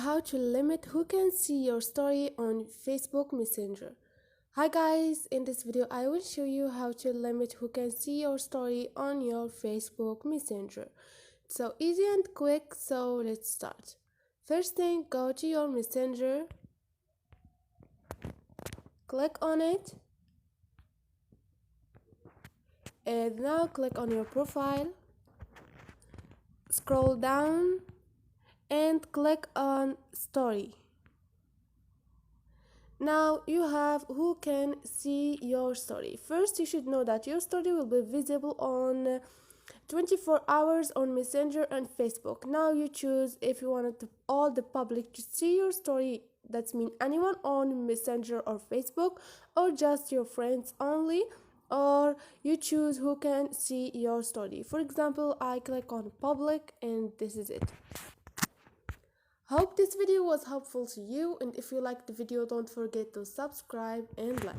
how to limit who can see your story on Facebook Messenger. Hi guys, in this video I will show you how to limit who can see your story on your Facebook Messenger. It's so easy and quick, so let's start. First thing, go to your Messenger, click on it, and now click on your profile, scroll down and click on story. Now you have who can see your story. First, you should know that your story will be visible on 24 hours on Messenger and Facebook. Now you choose if you want all the public to see your story. That's mean anyone on Messenger or Facebook, or just your friends only, or you choose who can see your story. For example, I click on public and this is it. Hope this video was helpful to you, and if you liked the video, don't forget to subscribe and like.